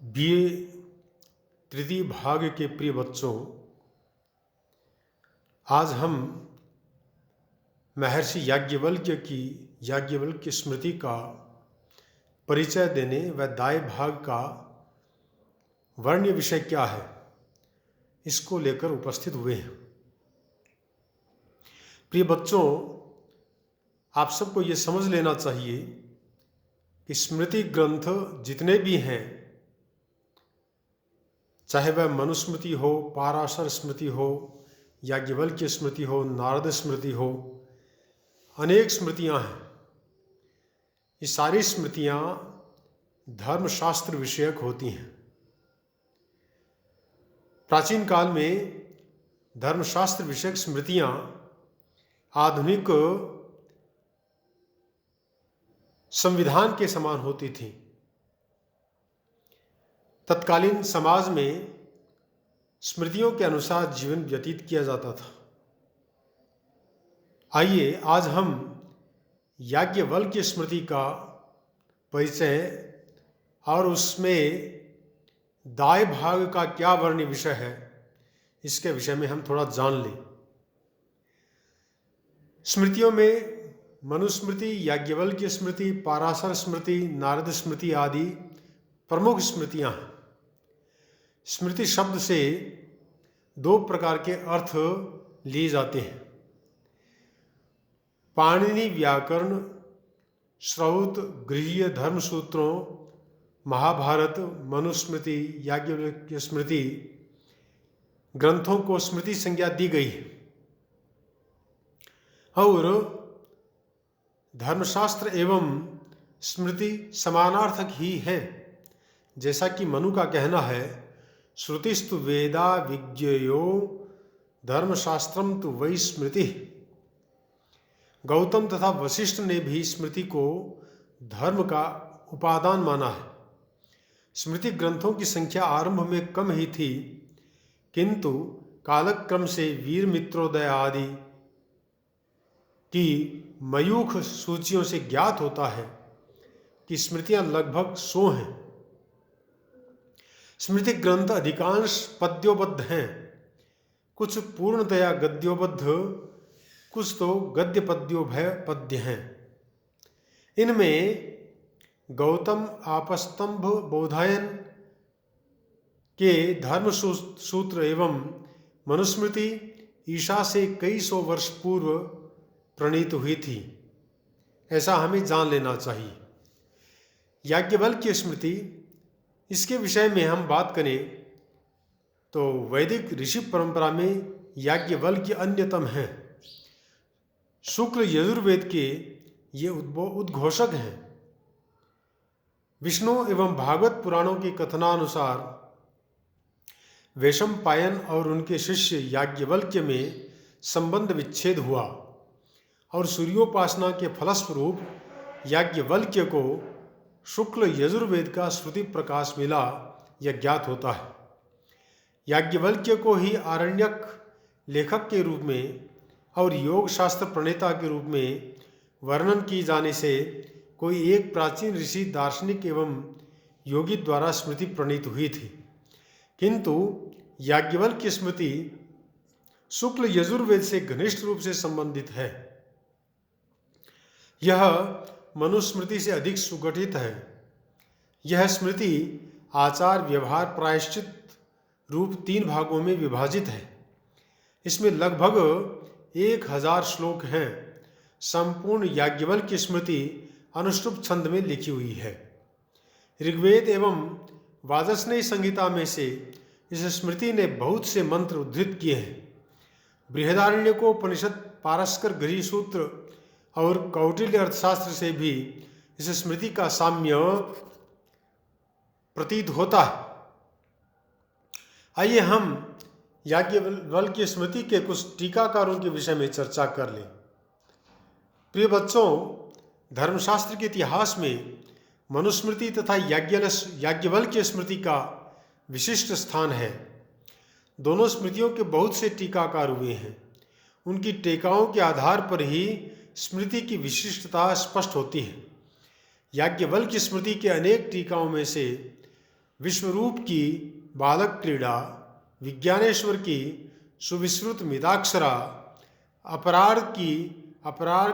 BA तृतीय भाग के प्रिय बच्चों, आज हम महर्षि याज्ञवल्क्य स्मृति का परिचय देने व दाय भाग का वर्ण्य विषय क्या है इसको लेकर उपस्थित हुए हैं। प्रिय बच्चों, आप सबको ये समझ लेना चाहिए कि स्मृति ग्रंथ जितने भी हैं, चाहे वह मनुस्मृति हो, पाराशर स्मृति हो, याज्ञवल्क्य स्मृति हो, नारद स्मृति हो, अनेक स्मृतियां हैं। ये सारी स्मृतियां धर्मशास्त्र विषयक होती हैं। प्राचीन काल में धर्मशास्त्र विषयक स्मृतियां आधुनिक संविधान के समान होती थीं। तत्कालीन समाज में स्मृतियों के अनुसार जीवन व्यतीत किया जाता था। आइए आज हम याज्ञवल्क्य स्मृति का परिचय और उसमें दाय भाग का क्या वर्ण्य विषय है इसके विषय में हम थोड़ा जान लें। स्मृतियों में मनुस्मृति, याज्ञवल्क्य स्मृति, पाराशर स्मृति, नारद स्मृति आदि प्रमुख स्मृतियां हैं। स्मृति शब्द से दो प्रकार के अर्थ लिए जाते हैं। पाणिनि व्याकरण श्रौत गृह्य धर्मसूत्रों, महाभारत, मनुस्मृति, याज्ञवल्क्य स्मृति ग्रंथों को स्मृति संज्ञा दी गई है और धर्मशास्त्र एवं स्मृति समानार्थक ही है। जैसा कि मनु का कहना है, श्रुतिस्तु वेदा विज्ञेयो धर्मशास्त्रम तु वै स्मृति। गौतम तथा वशिष्ठ ने भी स्मृति को धर्म का उपादान माना है। स्मृति ग्रंथों की संख्या आरंभ में कम ही थी, किंतु कालक्रम से वीर मित्रोदय आदि की मयूख सूचियों से ज्ञात होता है कि स्मृतियां लगभग 100 हैं। स्मृति ग्रंथ अधिकांश पद्योबद्ध हैं, कुछ पूर्णतया गद्योबद्ध, कुछ तो गद्य पद्योभय पद्य हैं। इनमें गौतम आपस्तंभ बोधायन के धर्म सूत्र एवं मनुस्मृति ईशा से कई सौ वर्ष पूर्व प्रणीत हुई थी, ऐसा हमें जान लेना चाहिए। याज्ञवल्क्य स्मृति, इसके विषय में हम बात करें तो वैदिक ऋषि परंपरा में याज्ञवल्क्य अन्यतम हैं। शुक्ल यजुर्वेद के ये उद्घोषक हैं। विष्णु एवं भागवत पुराणों के कथनानुसार वैशंपायन और उनके शिष्य याज्ञवल्क्य में संबंध विच्छेद हुआ और सूर्योपासना के फलस्वरूप याज्ञवल्क्य को शुक्ल यजुर्वेद का श्रुति प्रकाश मिला, यह ज्ञात होता है। याज्ञवल्क्य को ही आरण्यक लेखक के रूप में और योग शास्त्र प्रणेता के रूप में वर्णन की जाने से कोई एक प्राचीन ऋषि, दार्शनिक एवं योगी द्वारा स्मृति प्रणीत हुई थी। किंतु याज्ञवल्क्य स्मृति शुक्ल यजुर्वेद से घनिष्ठ रूप से संबंधित है। यह मनुस्मृति से अधिक सुगठित है। यह स्मृति आचार, व्यवहार, प्रायश्चित रूप 3 भागों में विभाजित है। इसमें लगभग 1000 श्लोक हैं। संपूर्ण याज्ञवल्क्य स्मृति अनुष्टुप छंद में लिखी हुई है। ऋग्वेद एवं वाजस्नेय संहिता में से इस स्मृति ने बहुत से मंत्र उद्धृत किए हैं। बृहदारण्यकोपनिषद, पारस्कर गृह्य सूत्र और कौटिल्य अर्थशास्त्र से भी इस स्मृति का साम्य प्रतीत होता है। आइए हम याज्ञवल्क्य स्मृति के कुछ टीकाकारों के विषय में चर्चा कर लें। प्रिय बच्चों, धर्मशास्त्र के इतिहास में मनुस्मृति तथा याज्ञवल्क्य स्मृति का विशिष्ट स्थान है। दोनों स्मृतियों के बहुत से टीकाकार हुए हैं। उनकी टीकाओं के आधार पर ही स्मृति की विशिष्टता स्पष्ट होती है। याज्ञवल्क्य स्मृति के अनेक टीकाओं में से विश्वरूप की बालक क्रीड़ा, विज्ञानेश्वर की सुविश्रुत मिताक्षरा, अपरार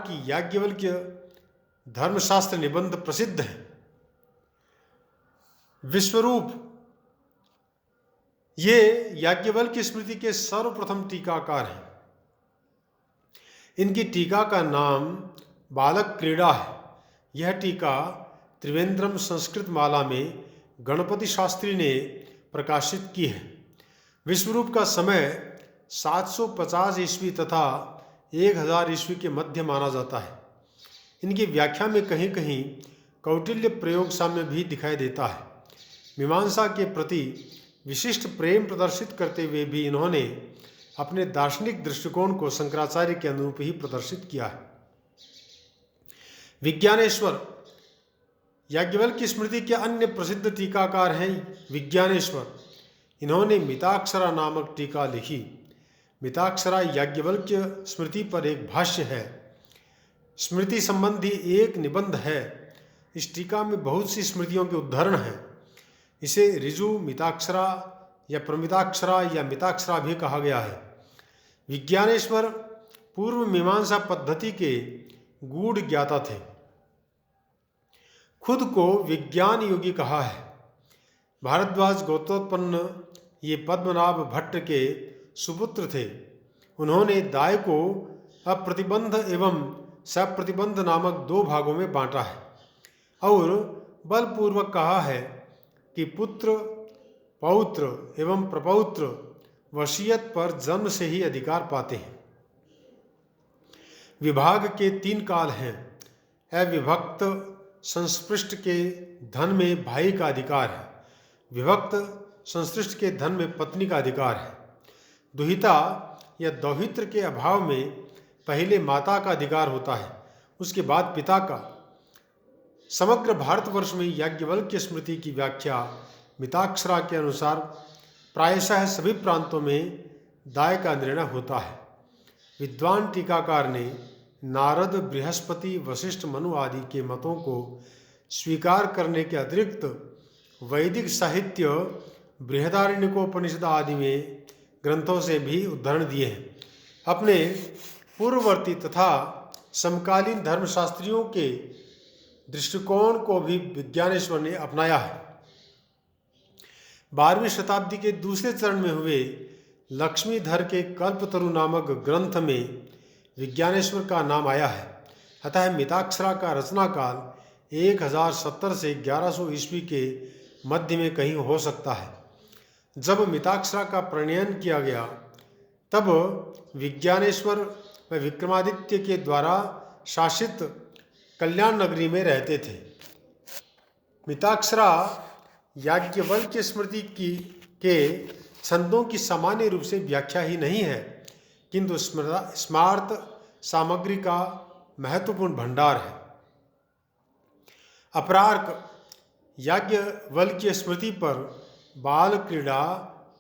की याज्ञवल्क्य धर्मशास्त्र निबंध प्रसिद्ध है। विश्वरूप ये याज्ञवल्क्य स्मृति के सर्वप्रथम टीकाकार हैं। इनकी टीका का नाम बालक क्रीड़ा है। यह टीका त्रिवेंद्रम संस्कृत माला में गणपति शास्त्री ने प्रकाशित की है। विश्वरूप का समय 750 ईस्वी तथा 1000 ईस्वी के मध्य माना जाता है। इनकी व्याख्या में कहीं कहीं कौटिल्य प्रयोग साम्य भी दिखाई देता है। मीमांसा के प्रति विशिष्ट प्रेम प्रदर्शित करते हुए भी इन्होंने अपने दार्शनिक दृष्टिकोण को शंकराचार्य के अनुरूप ही प्रदर्शित किया है। विज्ञानेश्वर याज्ञवल्क्य स्मृति के अन्य प्रसिद्ध टीकाकार हैं विज्ञानेश्वर। इन्होंने मिताक्षरा नामक टीका लिखी। मिताक्षरा याज्ञवल्क्य स्मृति पर एक भाष्य है। स्मृति संबंधी एक निबंध है। इस टीका में बहुत सी स्मृतियों के उद्धरण हैं। इसे ऋजु मिताक्षरा या प्रमिताक्षरा या मिताक्षरा भी कहा गया है। विज्ञानेश्वर पूर्व मीमांसा पद्धति के गूढ़ ज्ञाता थे। खुद को विज्ञान योगी कहा है। भारद्वाज गोत्रोत्पन्न ये पद्मनाभ भट्ट के सुपुत्र थे। उन्होंने दाय को अप्रतिबंध एवं सप्रतिबंध नामक 2 भागों में बांटा है और बलपूर्वक कहा है कि पुत्र, पौत्र एवं प्रपौत्र वसीयत पर जन्म से ही अधिकार पाते हैं। विभाग के 3 काल हैं। अविभक्त संस्पृष्ट के धन में भाई का अधिकार है। विभक्त संसृष्ट के धन में पत्नी का अधिकार है। दुहिता या दौहित्र के अभाव में पहले माता का अधिकार होता है, उसके बाद पिता का। समग्र भारतवर्ष में याज्ञवल्क्य स्मृति की व्याख्या मिताक्षरा के अनुसार प्रायशः सभी प्रांतों में दाय का निर्णय होता है। विद्वान टीकाकार ने नारद, बृहस्पति, वशिष्ठ, मनु आदि के मतों को स्वीकार करने के अतिरिक्त वैदिक साहित्य, बृहदारण्यकोपनिषद आदि में ग्रंथों से भी उद्धरण दिए हैं। अपने पूर्ववर्ती तथा समकालीन धर्मशास्त्रियों के दृष्टिकोण को भी विज्ञानेश्वर ने अपनाया है। 12वीं शताब्दी के दूसरे चरण में हुए लक्ष्मीधर के कल्पतरु नामक ग्रंथ में विज्ञानेश्वर का नाम आया है। अतः मिताक्षरा का रचना काल 1070 से 1100 ईस्वी के मध्य में कहीं हो सकता है। जब मिताक्षरा का प्रणयन किया गया तब विज्ञानेश्वर व विक्रमादित्य के द्वारा शासित कल्याण नगरी में रहते थे। मिताक्षरा याज्ञवल्क्य स्मृति के छंदों की सामान्य रूप से व्याख्या ही नहीं है, किंतु स्मार्त सामग्री का महत्वपूर्ण भंडार है। अपरार्क याज्ञवल्क्य स्मृति पर बाल क्रीड़ा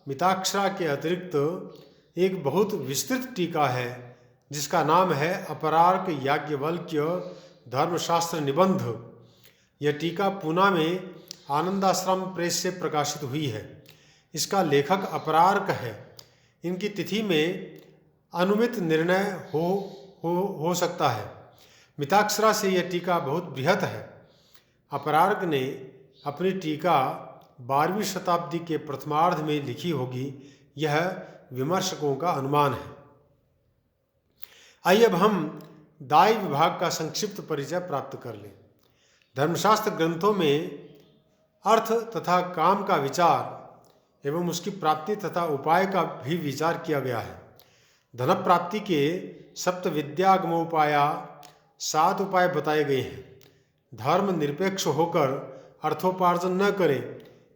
मिताक्षरा के अतिरिक्त एक बहुत विस्तृत टीका है जिसका नाम है अपरार्क याज्ञवल्क्य धर्मशास्त्र निबंध। यह टीका पूना में आनंदाश्रम प्रेस से प्रकाशित हुई है। इसका लेखक अपरार्क है। इनकी तिथि में अनुमित निर्णय हो सकता है। मिताक्षरा से यह टीका बहुत बृहत है। अपरार्क ने अपनी टीका 12वीं शताब्दी के प्रथमार्ध में लिखी होगी, यह विमर्शकों का अनुमान है। आइए अब हम दाय विभाग का संक्षिप्त परिचय प्राप्त कर लें। धर्मशास्त्र ग्रंथों में अर्थ तथा काम का विचार एवं उसकी प्राप्ति तथा उपाय का भी विचार किया गया है। धन प्राप्ति के सप्त विद्यागमोपाया 7 उपाय बताए गए हैं। धर्म निरपेक्ष होकर अर्थोपार्जन न करें,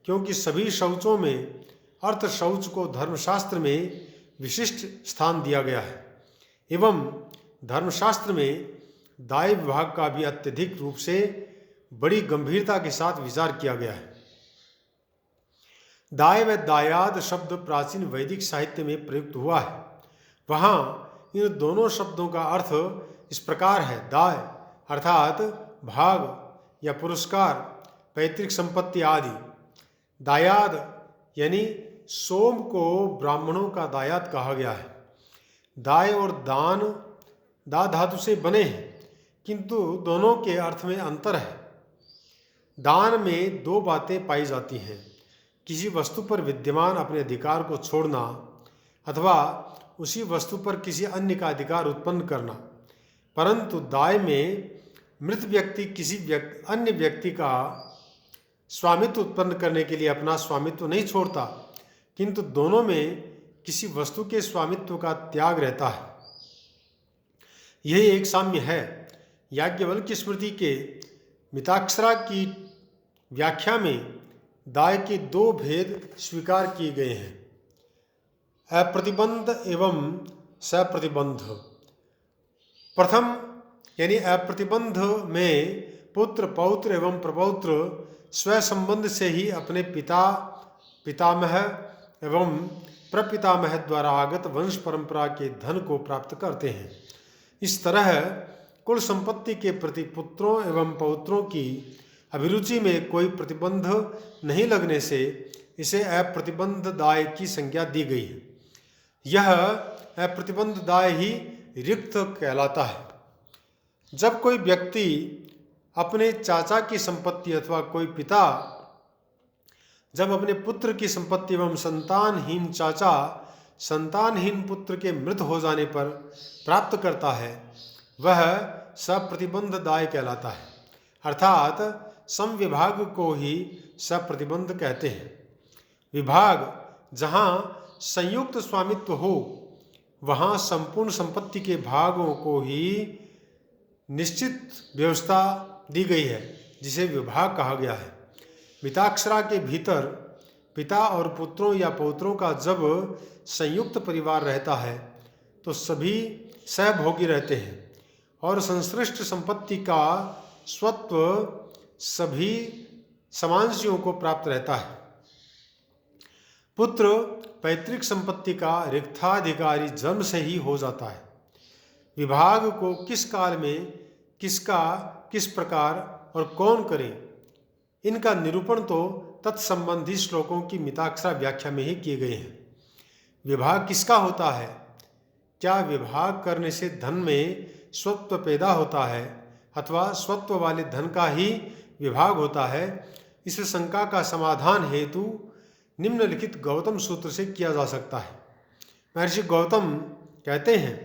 क्योंकि सभी शौचों में अर्थ शौच को धर्मशास्त्र में विशिष्ट स्थान दिया गया है। एवं धर्मशास्त्र में दाय विभाग का भी अत्यधिक रूप से बड़ी गंभीरता के साथ विचार किया गया है। दाय व दायाद शब्द प्राचीन वैदिक साहित्य में प्रयुक्त हुआ है। वहाँ इन दोनों शब्दों का अर्थ इस प्रकार है। दाय अर्थात भाग या पुरस्कार, पैतृक संपत्ति आदि। दायाद यानी सोम को ब्राह्मणों का दायाद कहा गया है। दाय और दान दा धातु से बने हैं, किंतु दोनों के अर्थ में अंतर है। दान में दो बातें पाई जाती हैं, किसी वस्तु पर विद्यमान अपने अधिकार को छोड़ना अथवा उसी वस्तु पर किसी अन्य का अधिकार उत्पन्न करना। परंतु दाय में मृत व्यक्ति किसी अन्य व्यक्ति का स्वामित्व उत्पन्न करने के लिए अपना स्वामित्व नहीं छोड़ता, किंतु दोनों में किसी वस्तु के स्वामित्व का त्याग रहता है। यही एक साम्य है। याज्ञवल्क्य स्मृति के मिताक्षरा की व्याख्या में दाय के दो भेद स्वीकार किए गए हैं, अप्रतिबंध एवं सप्रतिबंध। प्रथम यानी अप्रतिबंध में पुत्र, पौत्र एवं प्रपौत्र स्व संबंध से ही अपने पिता, पितामह एवं प्रपितामह द्वारा आगत वंश परंपरा के धन को प्राप्त करते हैं। इस तरह कुल संपत्ति के प्रति पुत्रों एवं पौत्रों की अभिरुचि में कोई प्रतिबंध नहीं लगने से इसे अप्रतिबंध दाय की संज्ञा दी गई है। यह अप्रतिबंध दाय ही रिक्त कहलाता है। जब कोई व्यक्ति अपने चाचा की संपत्ति अथवा कोई पिता जब अपने पुत्र की संपत्ति एवं संतानहीन चाचा संतानहीन पुत्र के मृत हो जाने पर प्राप्त करता है, वह सप्रतिबंध दाय कहलाता है। अर्थात समविभाग को ही सप्रतिबंध कहते हैं। विभाग जहाँ संयुक्त स्वामित्व हो, वहाँ संपूर्ण संपत्ति के भागों को ही निश्चित व्यवस्था दी गई है, जिसे विभाग कहा गया है। मिताक्षरा के भीतर पिता और पुत्रों या पौत्रों का जब संयुक्त परिवार रहता है तो सभी सहभोगी रहते हैं और संश्लिष्ट संपत्ति का स्वत्व सभी समांशियों को प्राप्त रहता है। पुत्र पैतृक संपत्ति का रिक्ताधिकारी जन्म से ही हो जाता है। विभाग को किस काल में किसका किस प्रकार और कौन करे, इनका निरूपण तो तत्संबंधी श्लोकों की मिताक्षरा व्याख्या में ही किए गए हैं। विभाग किसका होता है? क्या विभाग करने से धन में स्वत्व पैदा होता है अथवा स्वत्व वाले धन का ही विभाग होता है? इस शंका का समाधान हेतु निम्नलिखित गौतम सूत्र से किया जा सकता है। महर्षि गौतम कहते हैं,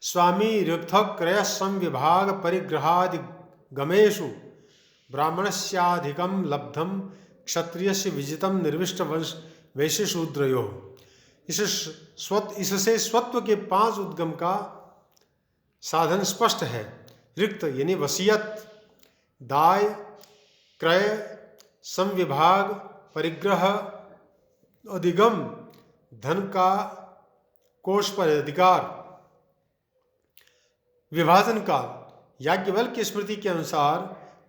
स्वामी ऋक्थ क्रय संविभाग परिग्रहादि गमेषु ब्राह्मणस्याधिकम लब्धम क्षत्रियस्य विजितम निर्विष्ट वंश वैश्य शूद्रयो। इससे स्वत्व के 5 उद्गम का साधन स्पष्ट है। रिक्त यानी वसीयत, दाय, क्रय, संविभाग, परिग्रह, अधिगम, धन का कोष पर अधिकार, विभाजन काल। याज्ञवल्क्य स्मृति के अनुसार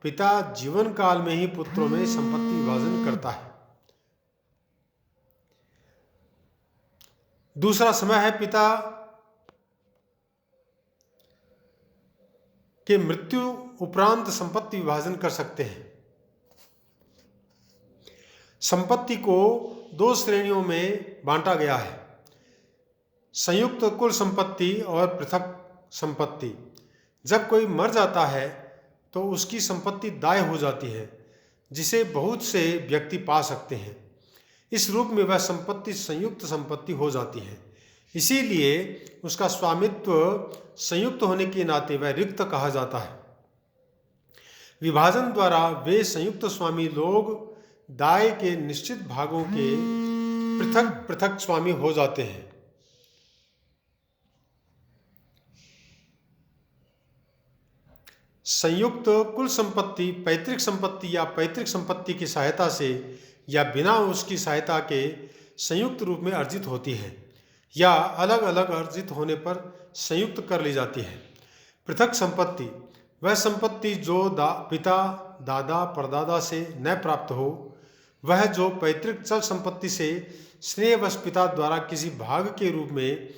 पिता जीवन काल में ही पुत्रों में संपत्ति विभाजन करता है। दूसरा समय है पिता के मृत्यु उपरांत संपत्ति विभाजन कर सकते हैं। संपत्ति को 2 श्रेणियों में बांटा गया है, संयुक्त कुल संपत्ति और पृथक संपत्ति। जब कोई मर जाता है तो उसकी संपत्ति दाय हो जाती है, जिसे बहुत से व्यक्ति पा सकते हैं। इस रूप में वह संपत्ति संयुक्त संपत्ति हो जाती है। इसीलिए उसका स्वामित्व संयुक्त होने के नाते वह रिक्त कहा जाता है। विभाजन द्वारा वे संयुक्त स्वामी लोग दाय के निश्चित भागों के पृथक पृथक स्वामी हो जाते हैं। संयुक्त कुल संपत्ति पैतृक संपत्ति या पैतृक संपत्ति की सहायता से या बिना उसकी सहायता के संयुक्त रूप में अर्जित होती है या अलग अलग अर्जित होने पर संयुक्त कर ली जाती है। पृथक संपत्ति वह संपत्ति जो पिता, दादा, परदादा से न प्राप्त हो, वह जो पैतृक चल संपत्ति से स्नेहवश पिता द्वारा किसी भाग के रूप में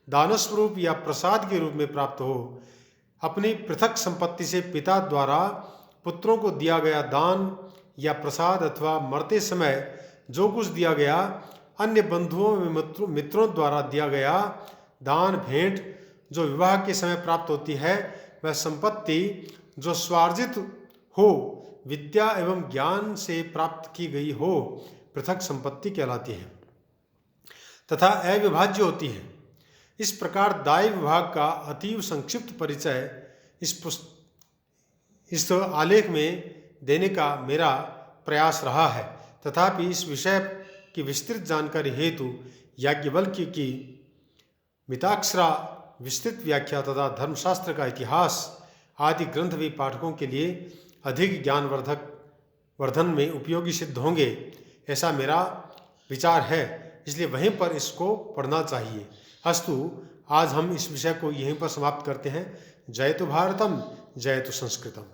दानस्वरूप या प्रसाद के रूप में प्राप्त हो। अपनी पृथक संपत्ति से पिता द्वारा पुत्रों को दिया गया दान या प्रसाद अथवा मरते समय जो कुछ दिया गया, अन्य बंधुओं एवं मित्रों द्वारा दिया गया दान भेंट जो विवाह के समय प्राप्त होती है, वह संपत्ति जो स्वार्जित हो, विद्या एवं ज्ञान से प्राप्त की गई हो, पृथक संपत्ति कहलाती है तथा अविभाज्य होती है। इस प्रकार दाय विभाग का अतीव संक्षिप्त परिचय इस आलेख में देने का मेरा प्रयास रहा है। तथापि इस विषय की विस्तृत जानकारी हेतु याज्ञवल्क्य की मिताक्षरा विस्तृत व्याख्या तथा धर्मशास्त्र का इतिहास आदि ग्रंथ भी पाठकों के लिए अधिक वर्धन में उपयोगी सिद्ध होंगे, ऐसा मेरा विचार है। इसलिए वहीं पर इसको पढ़ना चाहिए। अस्तु, आज हम इस विषय को यहीं पर समाप्त करते हैं। जय तो भारतम, जय तो संस्कृतम।